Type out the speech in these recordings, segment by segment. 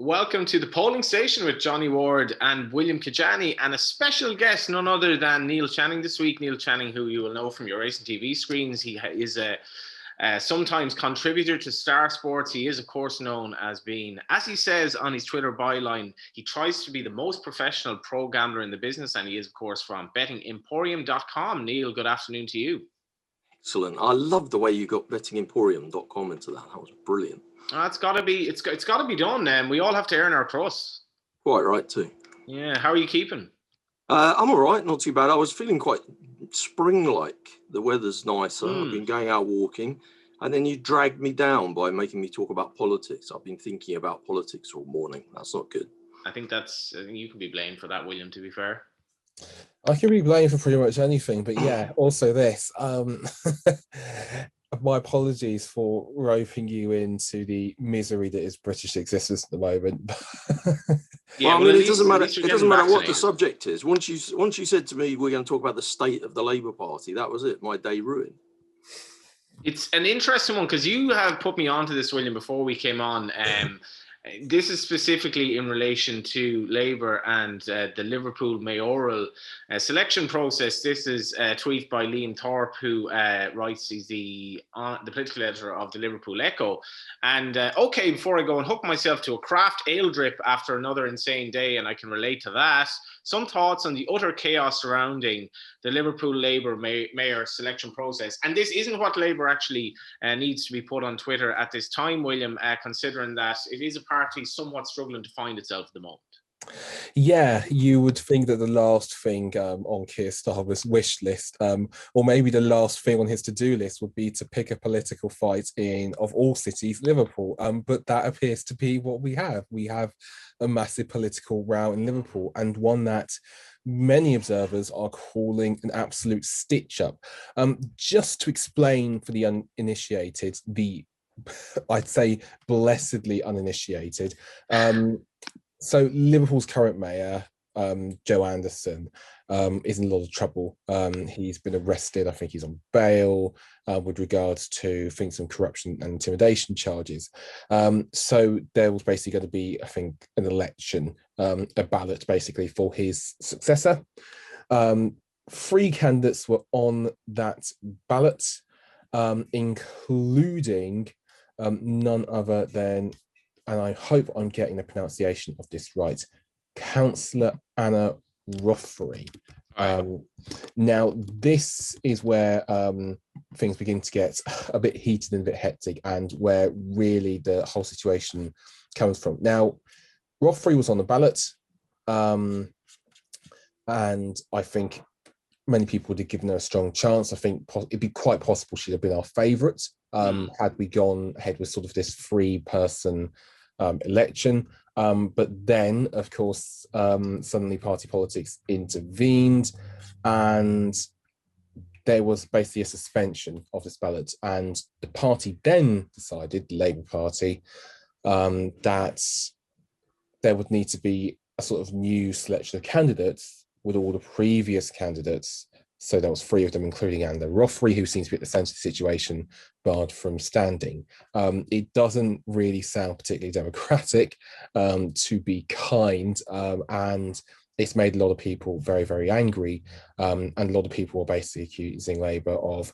Welcome to the polling station with Johnny Ward and William Kijani, and a special guest, none other than Neil Channing this week. Neil Channing, who you will know from your racing TV screens. He is a sometimes contributor to Star Sports. He is, of course, known as being, as he says on his Twitter byline, he tries to be the most professional pro gambler in the business, and he is, of course, from bettingemporium.com. Neil, good afternoon to you. Excellent. I love the way you got bettingemporium.com into that. That was brilliant. It's got to be. It's got to be done. We all have to earn our crust. Quite right too. Yeah. How are you keeping? I'm all right. Not too bad. I was feeling quite spring-like. The weather's nicer. I've been going out walking, and then you dragged me down by making me talk about politics. I've been thinking about politics all morning. That's not good. I think you can be blamed for that, William. To be fair, I can be blamed for pretty much anything, but yeah, also this. My apologies for roping you into the misery that is British existence at the moment. Yeah, well, I mean, it doesn't matter. It doesn't matter what the subject is. Once you said to me we're going to talk about the state of the Labour Party, that was it. My day ruined. It's an interesting one because you have put me onto this, William, before we came on. This is specifically in relation to Labour and the Liverpool mayoral selection process. This is a tweet by Liam Thorpe, who writes, he's the political editor of the Liverpool Echo. And before I go and hook myself to a craft ale drip after another insane day, and I can relate to that, some thoughts on the utter chaos surrounding the Liverpool Labour mayor selection process. And this isn't what Labour actually needs to be put on Twitter at this time, William, considering that it is a party somewhat struggling to find itself at the moment. Yeah, you would think that the last thing on Keir Starmer's wish list, or maybe the last thing on his to-do list, would be to pick a political fight in, of all cities, Liverpool. But that appears to be what we have. We have a massive political row in Liverpool, and one that many observers are calling an absolute stitch-up. Just to explain for the uninitiated, I'd say blessedly uninitiated. So Liverpool's current mayor, Joe Anderson, is in a lot of trouble. He's been arrested. I think he's on bail with regards to some corruption and intimidation charges. So there was basically going to be, I think, an election, a ballot basically for his successor. 3 candidates were on that ballot, including none other than, and I hope I'm getting the pronunciation of this right, Councillor Anna Rothery. Now, this is where things begin to get a bit heated and a bit hectic, and where really the whole situation comes from. Now, Rothery was on the ballot, and I think many people would have given her a strong chance. I think it'd be quite possible she'd have been our favourite had we gone ahead with sort of this 3-person election. But then, of course, suddenly party politics intervened, and there was basically a suspension of this ballot. And the party then decided, the Labour Party, that there would need to be a sort of new selection of candidates with all the previous candidates. So there was 3 of them, including Anna Rothery, who seems to be at the centre of the situation, barred from standing. It doesn't really sound particularly democratic, to be kind, and it's made a lot of people very, very angry. And a lot of people are basically accusing Labour of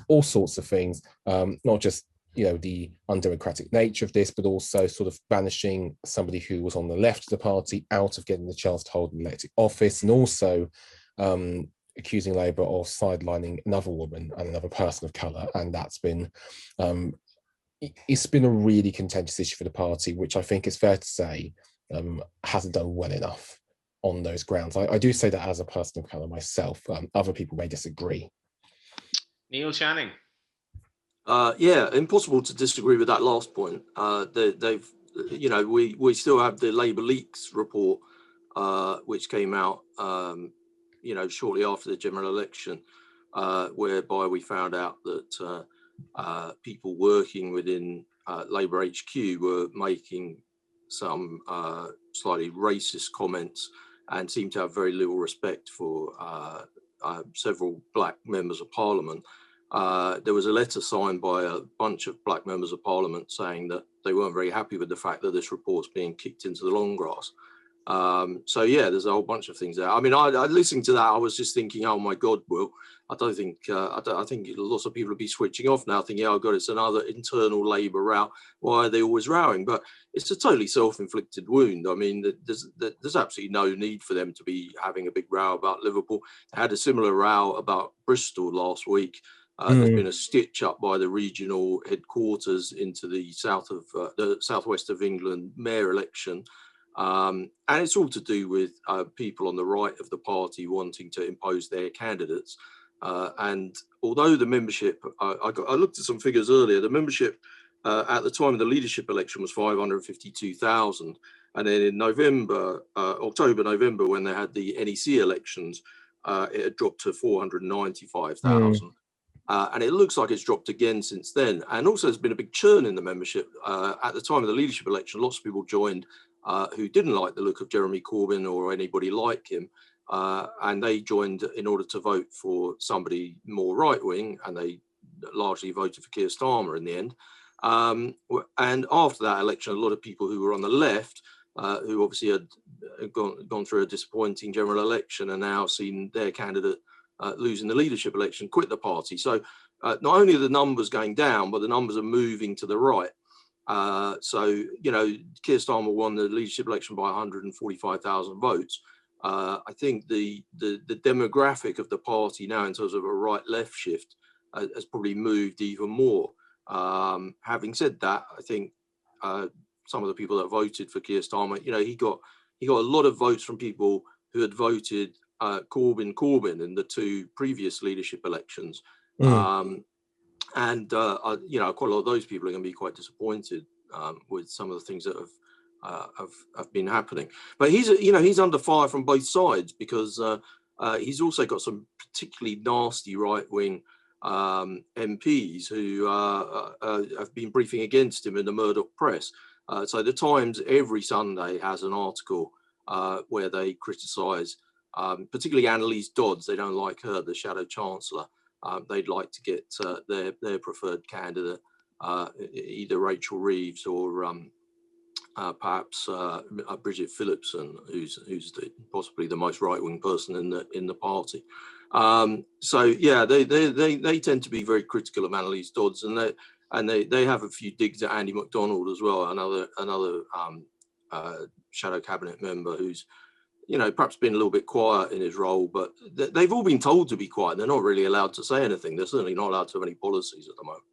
all sorts of things, not just the undemocratic nature of this, but also sort of banishing somebody who was on the left of the party out of getting the chance to hold an elected office, and also accusing Labour of sidelining another woman and another person of colour. And that's been, it's been a really contentious issue for the party, which I think is fair to say hasn't done well enough on those grounds. I do say that as a person of colour myself. Other people may disagree. Neil Channing. Yeah, impossible to disagree with that last point. They've, we still have the Labour Leaks report, which came out, shortly after the general election, whereby we found out that people working within Labour HQ were making some slightly racist comments and seemed to have very little respect for several black members of Parliament. there was a letter signed by a bunch of black members of parliament saying that they weren't very happy with the fact that this report's being kicked into the long grass. So yeah, there's a whole bunch of things there. I mean, I listening to that, I was just thinking, oh my God, Will, I don't think, I think lots of people will be switching off now thinking, oh God, it's another internal Labour row. Why are they always rowing? But it's a totally self-inflicted wound. I mean, there's absolutely no need for them to be having a big row about Liverpool. They had a similar row about Bristol last week. There's been a stitch up by the regional headquarters into the southwest of England mayor election. And it's all to do with people on the right of the party wanting to impose their candidates. And although the membership, I looked at some figures earlier, the membership at the time of the leadership election was 552,000. And then in October, November, when they had the NEC elections, it had dropped to 495,000. And it looks like it's dropped again since then. And also there's been a big churn in the membership. At the time of the leadership election, lots of people joined who didn't like the look of Jeremy Corbyn or anybody like him. And they joined in order to vote for somebody more right-wing, and they largely voted for Keir Starmer in the end. And after that election, a lot of people who were on the left, who obviously had gone through a disappointing general election, and now seen their candidate losing the leadership election, quit the party. So not only are the numbers going down, but the numbers are moving to the right. So, you know, Keir Starmer won the leadership election by 145,000 votes. I think the demographic of the party now in terms of a right-left shift has probably moved even more. Having said that, I think some of the people that voted for Keir Starmer, you know, he got a lot of votes from people who had voted Corbyn in the two previous leadership elections. And you know, quite a lot of those people are going to be quite disappointed with some of the things that have been happening. But he's under fire from both sides, because he's also got some particularly nasty right-wing MPs who have been briefing against him in the Murdoch press. So the Times every Sunday has an article where they criticise, particularly Annalise Dodds. They don't like her, the Shadow Chancellor. They'd like to get their preferred candidate, either Rachel Reeves or perhaps Bridget Phillipson, who's possibly the most right-wing person in the party. So yeah, they tend to be very critical of Annalise Dodds, and they have a few digs at Andy MacDonald as well, another shadow cabinet member who's, you know, perhaps been a little bit quiet in his role, but they've all been told to be quiet. They're not really allowed to say anything. They're certainly not allowed to have any policies at the moment.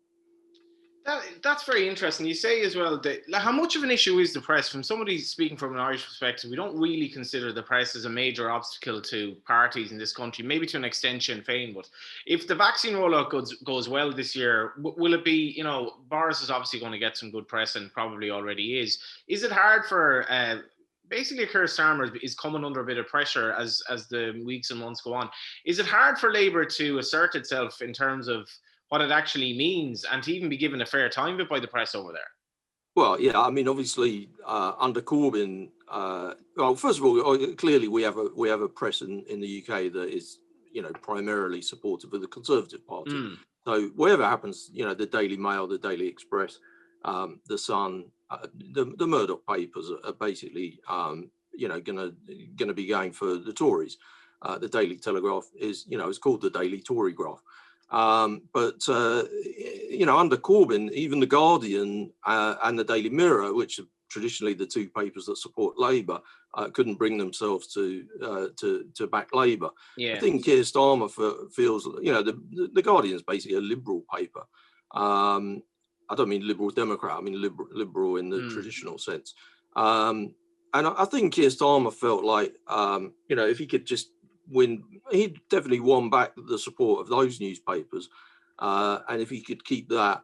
That's very interesting. You say as well that, like, how much of an issue is the press? From somebody speaking from an Irish perspective, we don't really consider the press as a major obstacle to parties in this country, maybe to an extent Sinn Féin. But if the vaccine rollout goes well this year, will it be, you know, Boris is obviously going to get some good press and probably already is. Is it hard for basically Keir Starmer is coming under a bit of pressure as the weeks and months go on? Is it hard for Labour to assert itself in terms of what it actually means, and to even be given a fair time of it by the press over there? Well, yeah, I mean, obviously, under Corbyn, well, first of all, clearly we have a press in the UK that is, you know, primarily supportive of the Conservative Party. So whatever happens, you know, the Daily Mail, the Daily Express, the Sun, the Murdoch papers are basically, you know, gonna be going for the Tories. The Daily Telegraph is, you know, it's called the Daily Tory Graph. But you know, under Corbyn, even the Guardian and the Daily Mirror, which are traditionally the two papers that support Labour, couldn't bring themselves to back Labour. Yeah. I think Keir Starmer feels, you know, the Guardian is basically a liberal paper. I don't mean liberal Democrat. I mean liberal in the traditional sense. And I think Keir Starmer felt like, you know, if he could just win, he definitely won back the support of those newspapers, and if he could keep that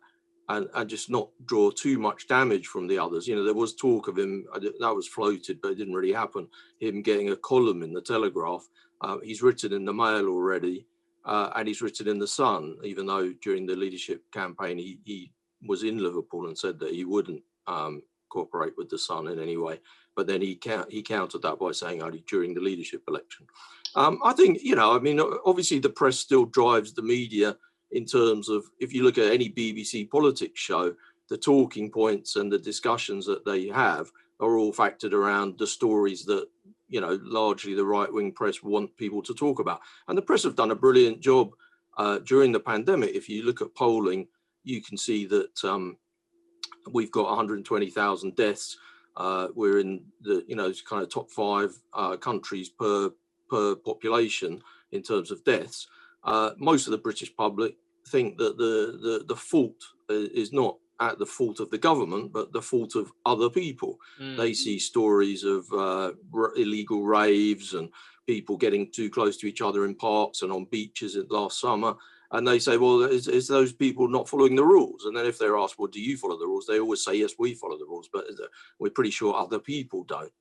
and just not draw too much damage from the others. You know, there was talk of him, that was floated, but it didn't really happen, him getting a column in the Telegraph. He's written in the Mail already, and he's written in the Sun, even though during the leadership campaign he was in Liverpool and said that he wouldn't cooperate with the Sun in any way, but then he countered that by saying only during the leadership election. I think, you know, I mean, obviously the press still drives the media in terms of, if you look at any BBC politics show, the talking points and the discussions that they have are all factored around the stories that, you know, largely the right-wing press want people to talk about. And the press have done a brilliant job during the pandemic. If you look at polling, you can see that we've got 120,000 deaths. We're in the, you know, kind of top 5 countries per population in terms of deaths. Most of the British public think that the fault is not at the fault of the government, but the fault of other people. They see stories of illegal raves and people getting too close to each other in parks and on beaches last summer. And they say, well, is those people not following the rules? And then if they're asked, well, do you follow the rules? They always say, yes, we follow the rules, but we're pretty sure other people don't.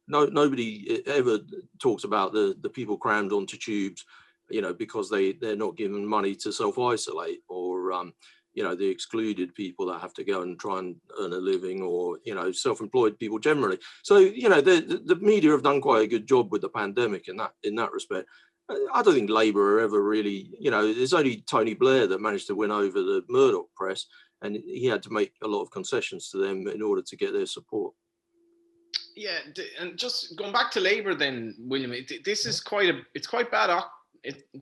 Nobody ever talks about the people crammed onto tubes, you know, because they're not given money to self-isolate, or you know, the excluded people that have to go and try and earn a living, or, you know, self-employed people generally. So, you know, the media have done quite a good job with the pandemic in that respect. I don't think Labour are ever really, you know, there's only Tony Blair that managed to win over the Murdoch press, and he had to make a lot of concessions to them in order to get their support. Yeah, and just going back to Labour then, William, this is it's quite bad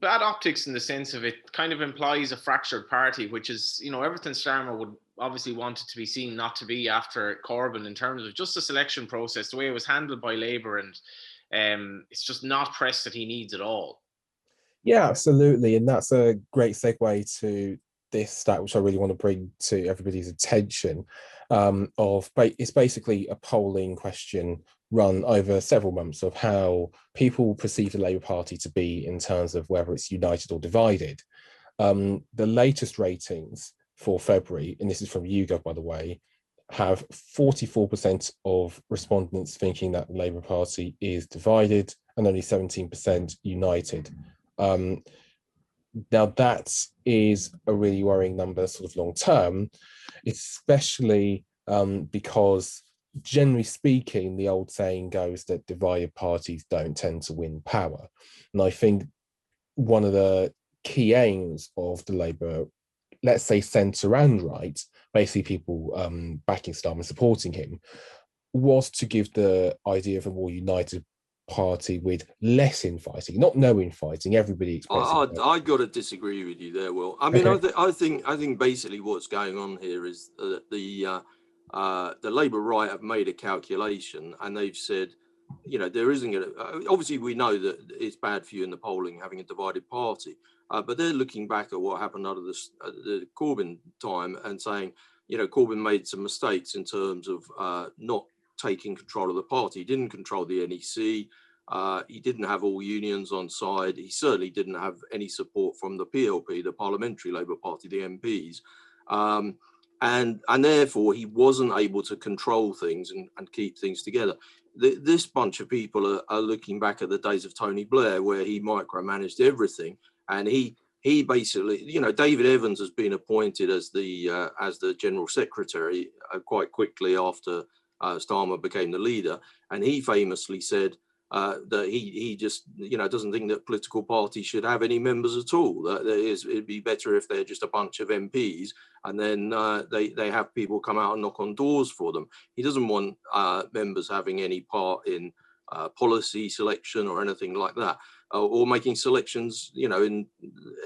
optics in the sense of it kind of implies a fractured party, which is, you know, everything Starmer would obviously want it to be seen not to be after Corbyn, in terms of just the selection process, the way it was handled by Labour, and it's just not press that he needs at all. Yeah, absolutely. And that's a great segue to this stat, which I really want to bring to everybody's attention. It's basically a polling question run over several months of how people perceive the Labour Party to be in terms of whether it's united or divided. The latest ratings for February, and this is from YouGov, by the way, have 44% of respondents thinking that the Labour Party is divided and only 17% united. Now that is a really worrying number sort of long term, especially because generally speaking, the old saying goes that divided parties don't tend to win power. And I think one of the key aims of the Labour, let's say centre and right, basically people backing Starmer, supporting him, was to give the idea of a more united party with less infighting, not no infighting. Everybody expresses. I got to disagree with you there, Will. I mean, okay. I think basically what's going on here is that the Labour right have made a calculation, and they've said, you know, there isn't going to. Obviously, we know that it's bad for you in the polling having a divided party, but they're looking back at what happened under the Corbyn time and saying, you know, Corbyn made some mistakes in terms of not taking control of the party. He didn't control the NEC. He didn't have all unions on side. He certainly didn't have any support from the PLP, the Parliamentary Labour Party, the MPs. And therefore, he wasn't able to control things and keep things together. This bunch of people are looking back at the days of Tony Blair, where he micromanaged everything. And he basically, you know, David Evans has been appointed as the General Secretary quite quickly after Starmer became the leader, and he famously said that he just, you know, doesn't think that political parties should have any members at all. That it'd be better if they're just a bunch of MPs, and then they have people come out and knock on doors for them. He doesn't want members having any part in policy selection or anything like that, or making selections, you know, in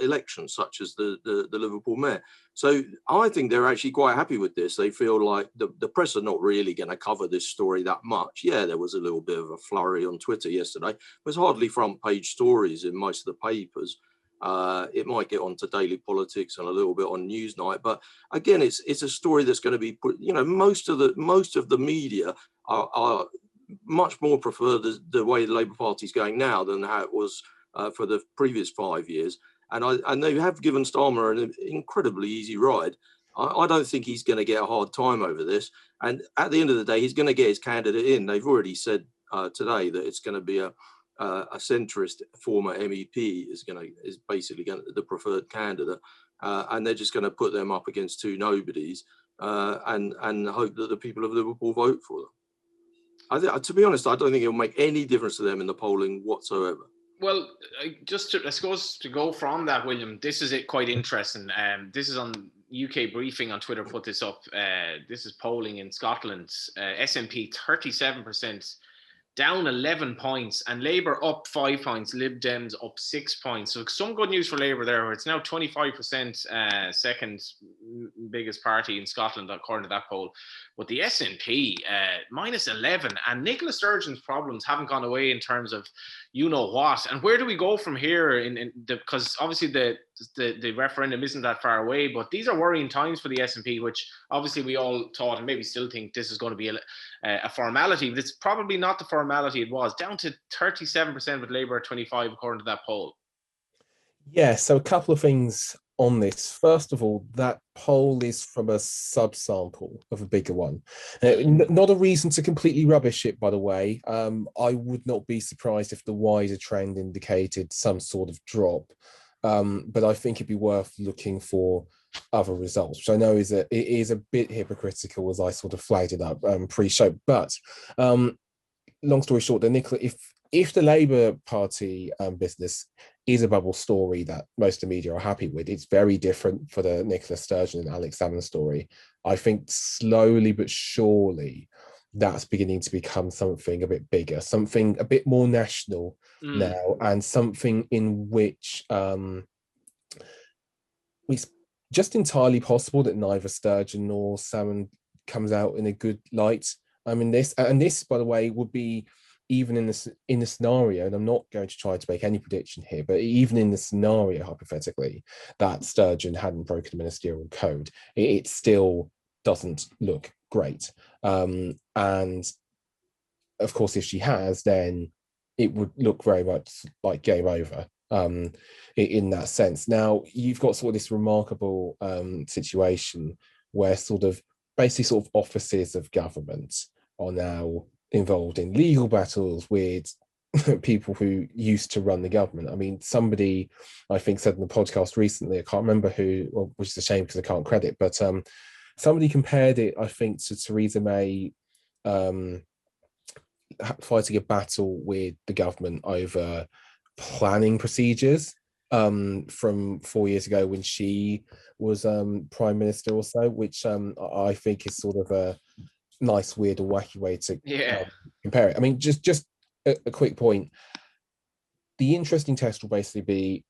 elections such as the Liverpool mayor. So I think they're actually quite happy with this. They feel like the press are not really going to cover this story that much. Yeah, there was a little bit of a flurry on Twitter yesterday. There's hardly front page stories in most of the papers. It might get onto Daily Politics and a little bit on Newsnight, but again, it's a story that's going to be put. You know, most of the media are much more prefer the way the Labour Party is going now than how it was for the previous 5 years. And they have given Starmer an incredibly easy ride. I don't think he's going to get a hard time over this. And at the end of the day, he's going to get his candidate in. They've already said today that it's going to be a centrist former MEP is basically the preferred candidate, and they're just going to put them up against two nobodies and hope that the people of Liverpool vote for them. To be honest, I don't think it'll make any difference to them in the polling whatsoever. Well, I suppose to go from that, William, this is it quite interesting. This is on UK Briefing on Twitter. Put this up. This is polling in Scotland. SNP 37%, down 11 points, and Labour up 5 points, Lib Dems up 6 points. So some good news for Labour there. It's now 25%, second biggest party in Scotland, according to that poll. But the SNP, minus 11, and Nicola Sturgeon's problems haven't gone away in terms of you know what. And where do we go from here? Because obviously the referendum isn't that far away, but these are worrying times for the SNP, which obviously we all thought and maybe still think this is going to be a formality, but it's probably not the formality it was. Down to 37% with Labour at 25, according to that poll. Yeah, so a couple of things on this. First of all, that poll is from a subsample of a bigger one. Not a reason to completely rubbish it, by the way. I would not be surprised if the wider trend indicated some sort of drop, but I think it'd be worth looking for other results, which I know it is a bit hypocritical, as I sort of flagged it up pre-show. But long story short, Nicola, if the Labour Party business is a bubble story that most of the media are happy with, it's very different for the Nicola Sturgeon and Alex Salmond story. I think slowly but surely that's beginning to become something a bit bigger, something a bit more national now, and something in which it's just entirely possible that neither Sturgeon nor Salmond comes out in a good light. I mean, this, by the way, would be, even in the scenario, and I'm not going to try to make any prediction here, but even in the scenario, hypothetically, that Sturgeon hadn't broken the ministerial code, it still doesn't look great. And of course, if she has, then it would look very much like game over in that sense. Now, you've got sort of this remarkable situation where basically sort of offices of government are now involved in legal battles with people who used to run the government. I mean, somebody, I think, said in the podcast recently, I can't remember who, which is a shame because I can't credit, but somebody compared it, I think, to Theresa May fighting a battle with the government over planning procedures from 4 years ago when she was Prime Minister or so, which I think is sort of a nice, weird, or wacky way to compare it. I mean, just a quick point. The interesting test will basically be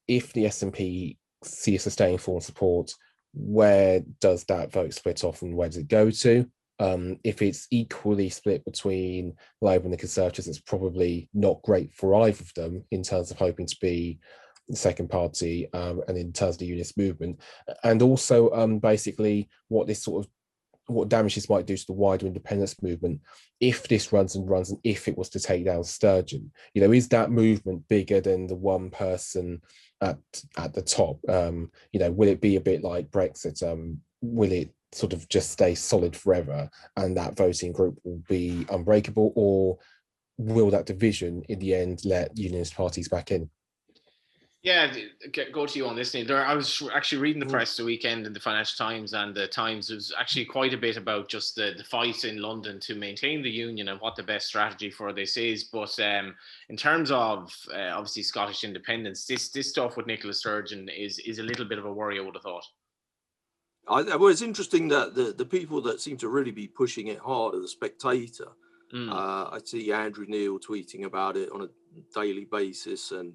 if the SNP see a sustained fall in support, where does that vote split off and where does it go to? If it's equally split between Labour and the Conservatives, it's probably not great for either of them in terms of hoping to be the second party and in terms of the unionist movement. And also basically what damage this might do to the wider independence movement if this runs and if it was to take down Sturgeon. Is that movement bigger than the one person at the top? Will it be a bit like Brexit? Will it sort of just stay solid forever and that voting group will be unbreakable, or will that division in the end let unionist parties back in? Yeah, go to you on this. I was actually reading the press the weekend in the Financial Times and the Times. It was actually quite a bit about just the fight in London to maintain the union and what the best strategy for this is. But in terms of obviously Scottish independence, this stuff with Nicola Sturgeon is a little bit of a worry, I would have thought. Well, it's interesting that the people that seem to really be pushing it hard are the Spectator. I see Andrew Neil tweeting about it on a daily basis, and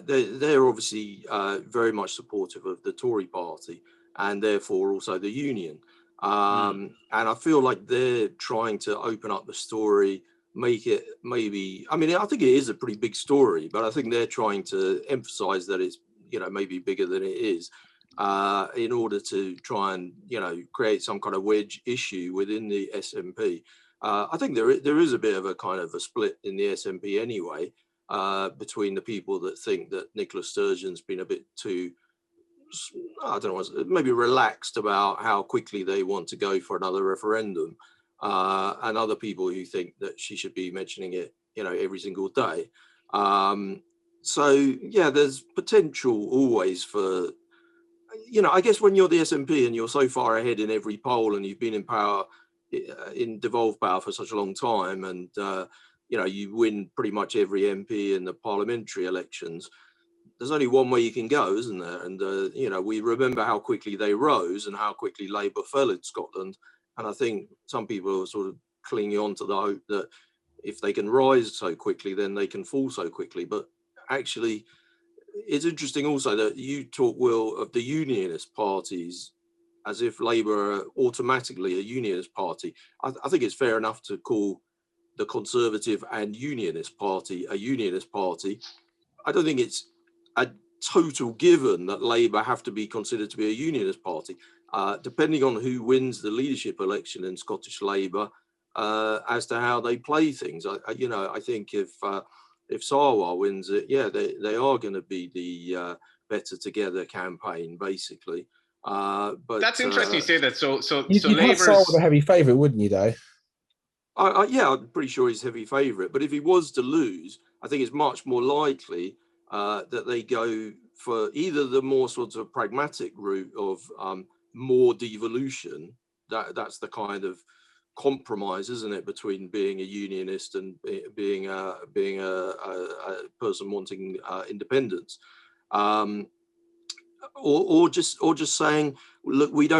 they're obviously very much supportive of the Tory party and therefore also the union. And I feel like they're trying to open up the story, make it maybe, I mean, I think it is a pretty big story, but I think they're trying to emphasize that it's, maybe bigger than it is in order to try and, create some kind of wedge issue within the SNP. I think there is a bit of a kind of a split in the SNP anyway, between the people that think that Nicola Sturgeon's been a bit too, I don't know, maybe relaxed about how quickly they want to go for another referendum, and other people who think that she should be mentioning it, every single day. So yeah, there's potential always for, I guess when you're the SNP and you're so far ahead in every poll and you've been in power, in devolved power for such a long time, and you know, you win pretty much every MP in the parliamentary elections. There's only one way you can go, isn't there? And, you know, we remember how quickly they rose and how quickly Labour fell in Scotland. And I think some people are sort of clinging on to the hope that if they can rise so quickly, then they can fall so quickly. But actually, it's interesting also that you talk, Will, of the unionist parties as if Labour are automatically a unionist party. I think it's fair enough to call the Conservative and Unionist Party a unionist party. I don't think it's a total given that Labour have to be considered to be a unionist party, depending on who wins the leadership election in Scottish Labour, as to how they play things. You know, I think if Sarwar wins it, yeah, they are going to be the Better Together campaign, basically. But that's interesting you say that. So You'd have Labour's Sarwar a heavy favourite, wouldn't you, though? Yeah, I'm pretty sure he's heavy favourite. But if he was to lose, I think it's much more likely that they go for either the more sort of pragmatic route of more devolution. That's the kind of compromise, isn't it, between being a unionist and being a person wanting independence, or just saying, look, we'd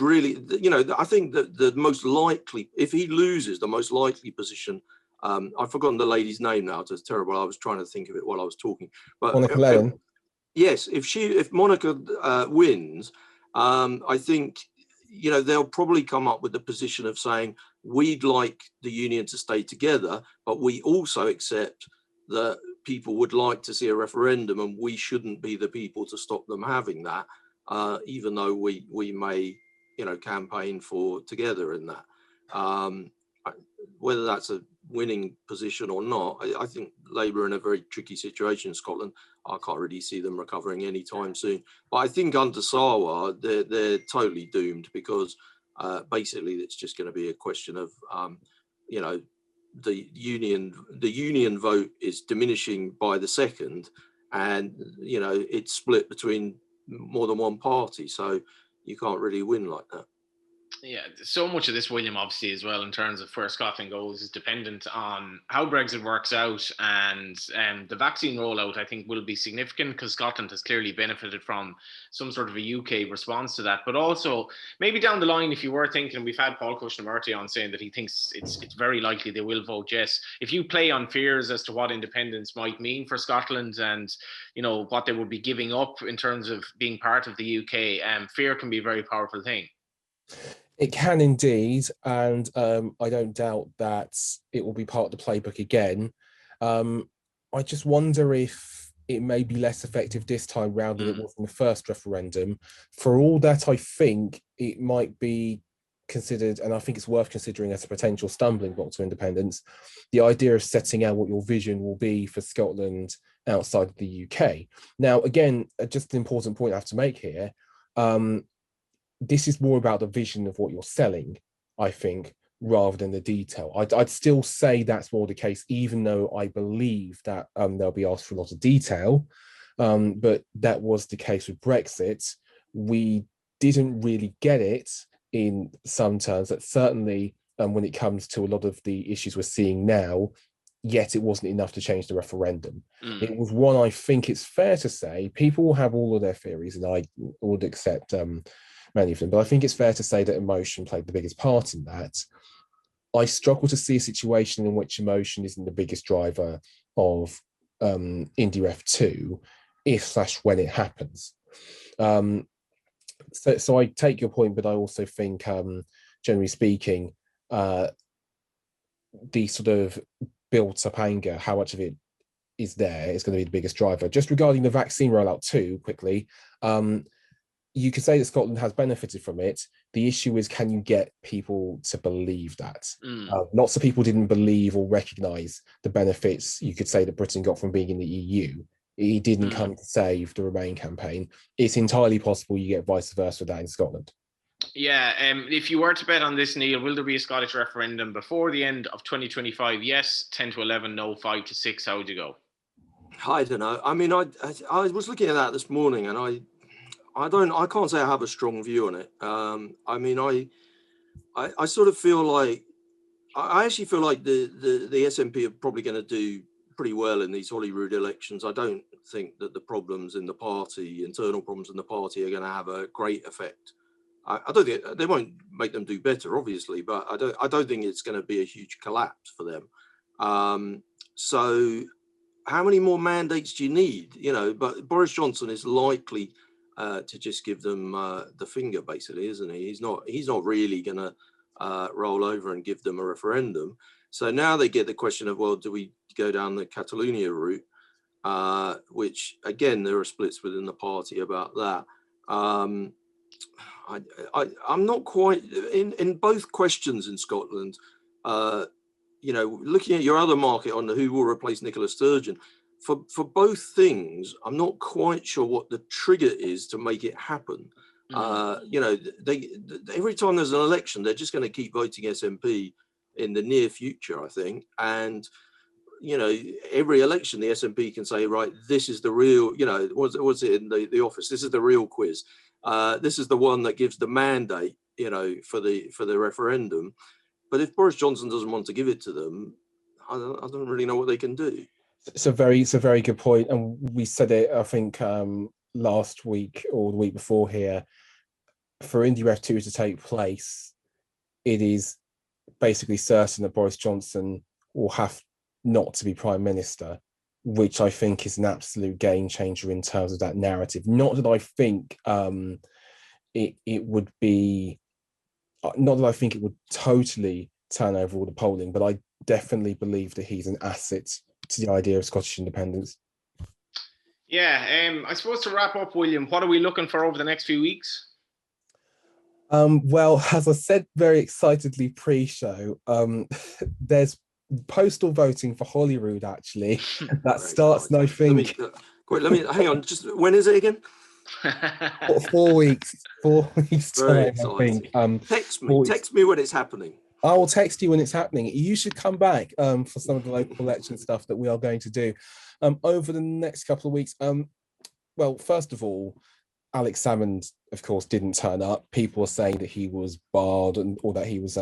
really, you know, I think that the most likely, if he loses, the most likely position, I've forgotten the lady's name now, it's terrible, I was trying to think of it while I was talking, but Monica Lennon. Yes, if Monica wins, I think, you know, they'll probably come up with the position of saying, we'd like the union to stay together, but we also accept that people would like to see a referendum and we shouldn't be the people to stop them having that, even though we may, you know, campaign for together in that. Whether that's a winning position or not, I think Labour are in a very tricky situation in Scotland. I can't really see them recovering anytime soon. But I think under Sarwar, they're totally doomed, because basically it's just going to be a question of, you know, the union vote is diminishing by the second, and, you know, it's split between more than one party. So you can't really win like that. Yeah, so much of this, William, obviously, as well, in terms of where Scotland goes, is dependent on how Brexit works out, and the vaccine rollout, I think, will be significant, because Scotland has clearly benefited from some sort of a UK response to that. But also, maybe down the line, if you were thinking, we've had Paul Cushnan-Murty on saying that he thinks it's very likely they will vote yes. If you play on fears as to what independence might mean for Scotland, and, you know, what they would be giving up in terms of being part of the UK, fear can be a very powerful thing. It can indeed, and I don't doubt that it will be part of the playbook again. I just wonder if it may be less effective this time round than it was in the first referendum. For all that, I think it might be considered, and I think it's worth considering as a potential stumbling block to independence, the idea of setting out what your vision will be for Scotland outside of the UK. Now, again, just an important point I have to make here, this is more about the vision of what you're selling, I think, rather than the detail. I'd still say that's more the case, even though I believe that they'll be asked for a lot of detail. But that was the case with Brexit. We didn't really get it in some terms, that certainly when it comes to a lot of the issues we're seeing now, yet it wasn't enough to change the referendum. It was one, I think it's fair to say, people will have all of their theories, and I would accept many of them, but I think it's fair to say that emotion played the biggest part in that. I struggle to see a situation in which emotion isn't the biggest driver of IndyRef 2, if/when it happens. So I take your point, but I also think, generally speaking, the sort of built-up anger, how much of it is there, is going to be the biggest driver. Just regarding the vaccine rollout too, quickly, you could say that Scotland has benefited from it. The issue is, can you get people to believe that? Lots of people didn't believe or recognise the benefits, you could say, that Britain got from being in the EU. It didn't come to save the Remain campaign. It's entirely possible you get vice versa with that in Scotland. Yeah, if you were to bet on this, Neil, will there be a Scottish referendum before the end of 2025? Yes, 10-11, no, 5-6. How would you go? I don't know. I mean, I was looking at that this morning, and I can't say I have a strong view on it. I mean, I sort of feel like I actually feel like the SNP are probably going to do pretty well in these Holyrood elections. I don't think that the problems in the party, internal problems in the party, are going to have a great effect. I don't think they won't make them do better, obviously, but I don't think it's going to be a huge collapse for them. So how many more mandates do you need? You know, but Boris Johnson is likely to just give them the finger, basically, isn't he? He's not really going to roll over and give them a referendum. So now they get the question of, well, do we go down the Catalonia route? Which again, there are splits within the party about that. I'm not quite in both questions in Scotland. You know, looking at your other market on who will replace Nicola Sturgeon, for both things, I'm not quite sure what the trigger is to make it happen. You know, every time there's an election, they're just going to keep voting SNP in the near future, I think. And you know, every election, the SNP can say, right, this is the real, you know, what's it in the office? This is the real quiz. This is the one that gives the mandate, you know, for the referendum. But if Boris Johnson doesn't want to give it to them, I don't really know what they can do. It's a very good point, and we said it, I think, last week or the week before here. For IndyRef2 to take place, it is basically certain that Boris Johnson will have not to be Prime Minister, which I think is an absolute game changer in terms of that narrative. Not that I think it would be, not that I think it would totally turn over all the polling, but I definitely believe that he's an asset to the idea of Scottish independence. Yeah, I suppose to wrap up, William, what are we looking for over the next few weeks? Well, as I said very excitedly pre-show, there's postal voting for Holyrood, actually. That starts, I think... Let me hang on, just when is it again? 4 weeks. 4 weeks Very time, exciting. I think. Text me when it's happening. I will text you when it's happening. You should come back for some of the local election stuff that we are going to do over the next couple of weeks. Well, first of all, Alex Salmond, of course, didn't turn up. People are saying that he was barred or that he was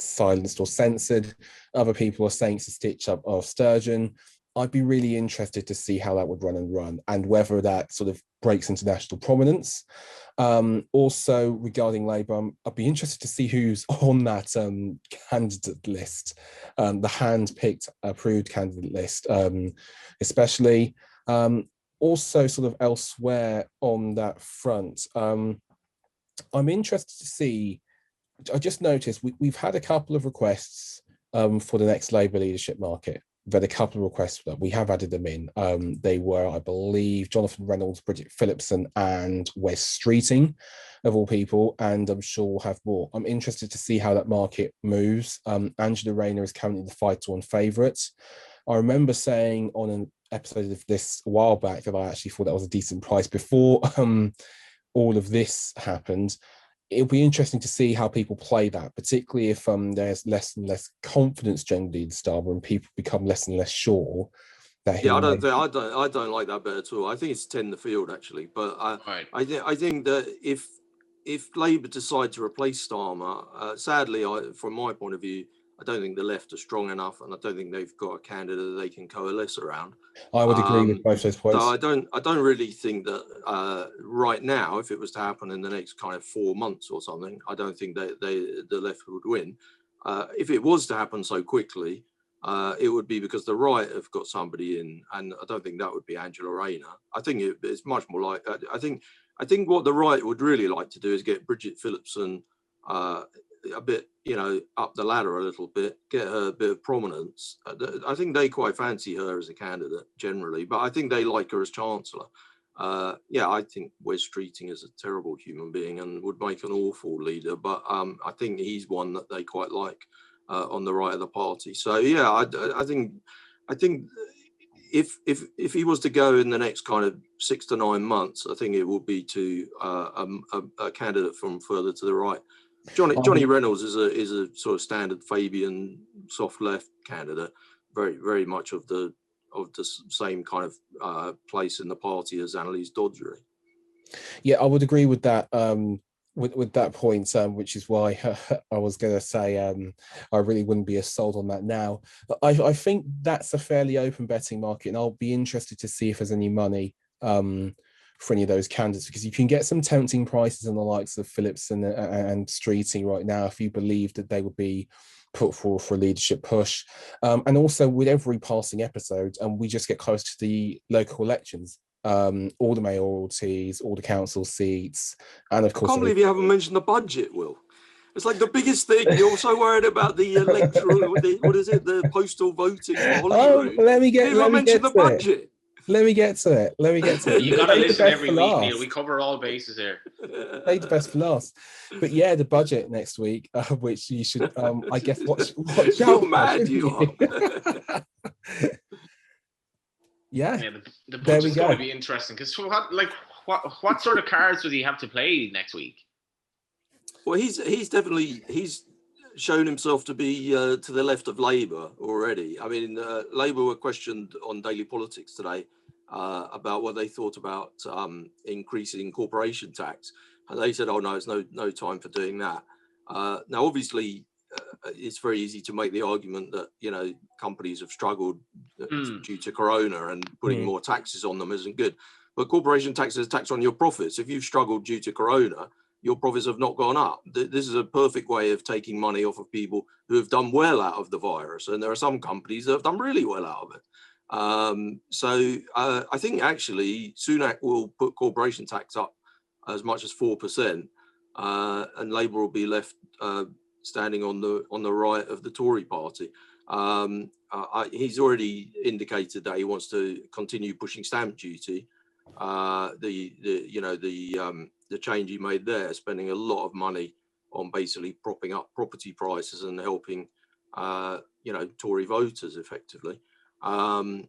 silenced or censored. Other people are saying it's a stitch up of Sturgeon. I'd be really interested to see how that would run and whether that sort of breaks into national prominence. Also, regarding Labour, I'd be interested to see who's on that candidate list, the hand-picked approved candidate list, especially. Also, sort of elsewhere on that front, I'm interested to see. I just noticed we've had a couple of requests for the next Labour leadership market. We've had a couple of requests for that. We have added them in. They were, I believe, Jonathan Reynolds, Bridget Phillipson, and Wes Streeting, of all people, and I'm sure we'll have more. I'm interested to see how that market moves. Angela Rayner is currently the 5-1 favourite. I remember saying on an episode of this a while back that I actually thought that was a decent price before all of this happened. It'll be interesting to see how people play that, particularly if there's less and less confidence generally in Starmer and people become less and less sure that he. Yeah, I don't like that bit at all. I think it's 10 the field actually, but I think that if Labour decide to replace Starmer, sadly, from my point of view, I don't think the left are strong enough, and I don't think they've got a candidate that they can coalesce around. I would agree with both those points. So I don't really think that right now, if it was to happen in the next kind of 4 months or something, I don't think that the left would win. If it was to happen so quickly, it would be because the right have got somebody in, and I don't think that would be Angela Rayner. I think it's much more like I think what the right would really like to do is get Bridget Phillipson a bit, you know, up the ladder a little bit, get her a bit of prominence. I think they quite fancy her as a candidate generally, but I think they like her as Chancellor. Yeah, I think Wes Streeting is a terrible human being and would make an awful leader, but I think he's one that they quite like on the right of the party. So yeah, I think if he was to go in the next kind of 6 to 9 months, I think it would be to a candidate from further to the right. Johnny Reynolds is a sort of standard Fabian soft left candidate, very much of the same kind of place in the party as Annalise Dodgery. Yeah, I would agree with that. with that point, which is why I was going to say I really wouldn't be as sold on that now. I think that's a fairly open betting market, and I'll be interested to see if there's any money for any of those candidates, because you can get some tempting prices on the likes of Phillips and Streeting right now if you believe that they would be put forward for a leadership push. And also with every passing episode, and we just get close to the local elections, all the mayoralties, all the council seats, and of I course, can't believe you haven't mentioned the budget, Will. It's like the biggest thing. You're so worried about the electoral, what is it, the postal voting for Holyrood. Let me get mention the budget. Let me get to it. You got to listen every week, Neil. We cover all bases here. Save the best for last. But yeah, the budget next week, which you should, I guess, watch You're out. mad, you are. Yeah, the budget's going to be interesting, because what sort of cards would he have to play next week? Well, he's shown himself to be to the left of Labour already. I mean, Labour were questioned on Daily Politics today about what they thought about increasing corporation tax, and they said, "Oh no, it's no time for doing that." Now, obviously, it's very easy to make the argument that companies have struggled due to Corona, and putting more taxes on them isn't good. But corporation tax is a tax on your profits. If you've struggled due to Corona, your profits have not gone up. This is a perfect way of taking money off of people who have done well out of the virus. And there are some companies that have done really well out of it. So I think actually Sunak will put corporation tax up as much as 4%, and Labour will be left standing on the right of the Tory party. He's already indicated that he wants to continue pushing stamp duty. The change he made there, spending a lot of money on basically propping up property prices and helping, Tory voters effectively. So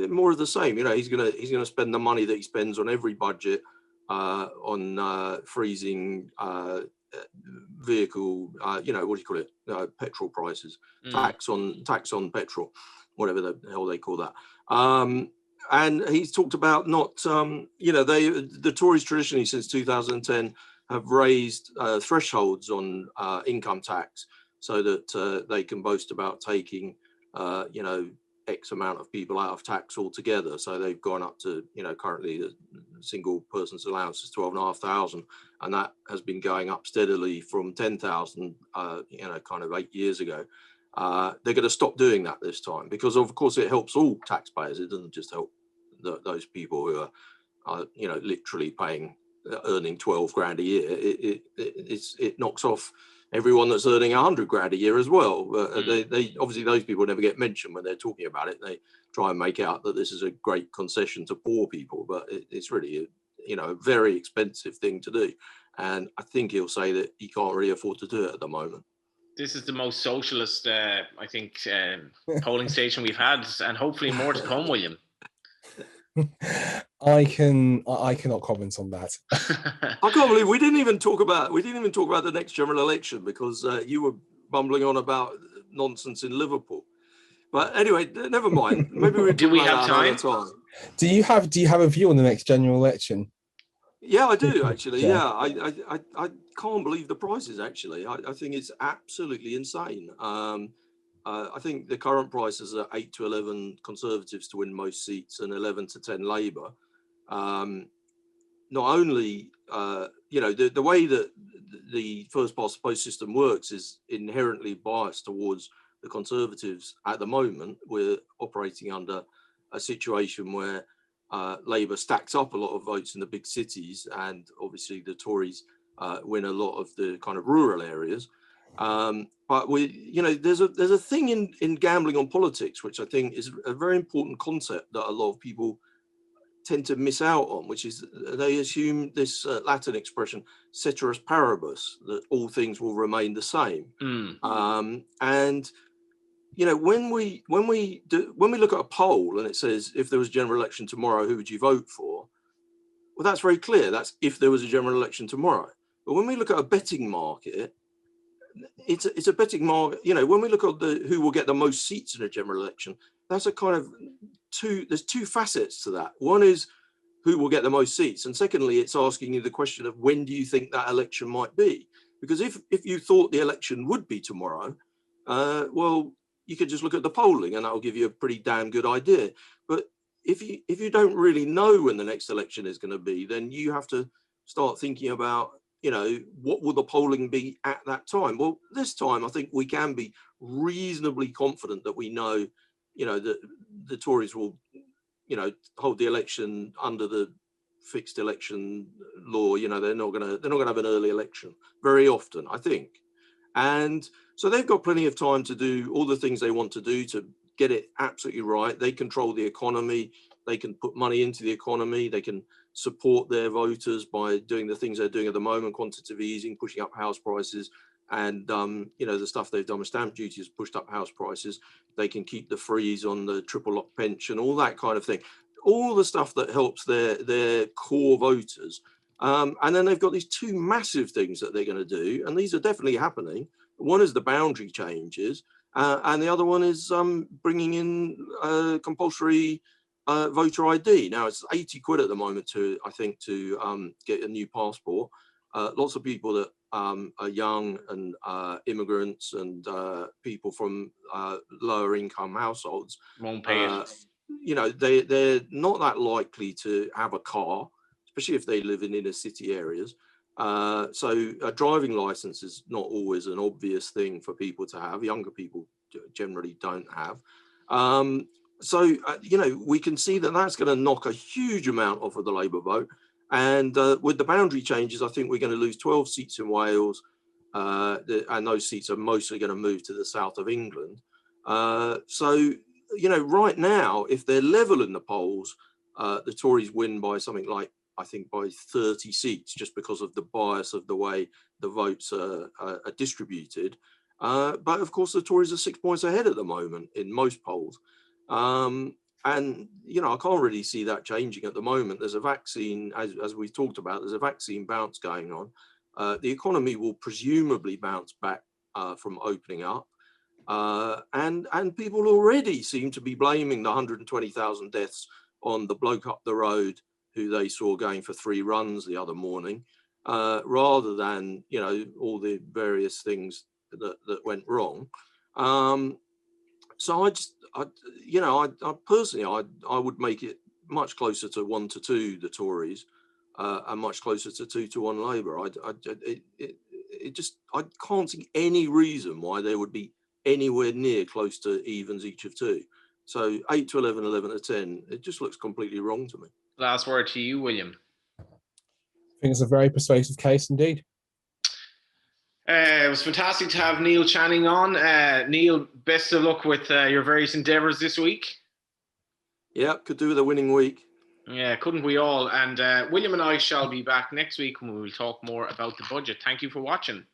more of the same. He's gonna spend the money that he spends on every budget on freezing vehicle, what do you call it? Petrol prices, tax on petrol, whatever the hell they call that. And he's talked about not, the Tories traditionally since 2010 have raised thresholds on income tax so that they can boast about taking, X amount of people out of tax altogether. So they've gone up to, currently the single person's allowance is 12,500, and that has been going up steadily from 10,000, kind of 8 years ago. They're going to stop doing that this time because, of course, it helps all taxpayers. It doesn't just help those people who are literally earning 12 grand a year. It knocks off everyone that's earning 100 grand a year as well. They obviously, those people never get mentioned when they're talking about it. They try and make out that this is a great concession to poor people, but it's really a very expensive thing to do. And I think he'll say that he can't really afford to do it at the moment. This is the most socialist, I think, polling station we've had, and hopefully more to come, William. I cannot comment on that. I can't believe we didn't even talk about the next general election because you were bumbling on about nonsense in Liverpool. But anyway, never mind. Maybe we do we have time? Do you have a view on the next general election? Yeah, I do actually. Yeah, I can't believe the prices. Actually, I think it's absolutely insane. I think the current prices are 8 to 11 Conservatives to win most seats and 11 to 10 Labour. Not only, the way that the first past the post system works is inherently biased towards the Conservatives at the moment. We're operating under a situation where Labour stacks up a lot of votes in the big cities, and obviously the Tories win a lot of the kind of rural areas. But there's a thing in gambling on politics, which I think is a very important concept that a lot of people tend to miss out on, which is they assume this Latin expression, ceteris paribus, that all things will remain the same. And when we look at a poll and it says if there was a general election tomorrow, who would you vote for? Well, that's very clear. That's if there was a general election tomorrow. But when we look at a betting market, it's a betting market. When we look at who will get the most seats in a general election, that's a kind of there's two facets to that. One is who will get the most seats. And secondly, it's asking you the question of when do you think that election might be? Because if you thought the election would be tomorrow, well, you could just look at the polling and that'll give you a pretty damn good idea. But if you don't really know when the next election is going to be, then you have to start thinking about, you know, what will the polling be at that time? Well, this time I think we can be reasonably confident that we know, you know, that the Tories will, you know, hold the election under the fixed election law. You know, they're not gonna have an early election very often, I think. And so they've got plenty of time to do all the things they want to do to get it absolutely right. They control the economy. They can put money into the economy. They can support their voters by doing the things they're doing at the moment, quantitative easing, pushing up house prices. And, you know, the stuff they've done with stamp duty has pushed up house prices. They can keep the freeze on the triple lock pension, all that kind of thing. All the stuff that helps their core voters. And then they've got these two massive things that they're going to do. And these are definitely happening. One is the boundary changes. And the other one is bringing in compulsory voter ID. Now, it's 80 quid at the moment to get a new passport. Lots of people that are young and immigrants and people from lower income households won't pay it. You know, they're not that likely to have a car, especially if they live in inner city areas. So a driving license is not always an obvious thing for people to have. Younger people generally don't have. So, you know, we can see that that's going to knock a huge amount off of the Labour vote. And with the boundary changes, I think we're going to lose 12 seats in Wales. And those seats are mostly going to move to the south of England. So, you know, right now, if they're level in the polls, the Tories win by something like, I think, by 30 seats, just because of the bias of the way the votes are distributed. But of course, the Tories are 6 points ahead at the moment in most polls. And, you know, I can't really see that changing at the moment. There's a vaccine, as we talked about, there's a vaccine bounce going on. The economy will presumably bounce back from opening up. And people already seem to be blaming the 120,000 deaths on the bloke up the road who they saw going for 3 runs the other morning, rather than, you know, all the various things that went wrong. So I personally, I would make it much closer to 1-2, the Tories, and much closer to 2-1 Labour. I can't see any reason why there would be anywhere near close to evens each of 2. So 8 to 11, 11 to 10, it just looks completely wrong to me. Last word to you, William. I think it's a very persuasive case indeed. It was fantastic to have Neil Channing on. Neil, best of luck with your various endeavours this week. Yeah, could do with a winning week. Yeah, couldn't we all? And William and I shall be back next week when we will talk more about the budget. Thank you for watching.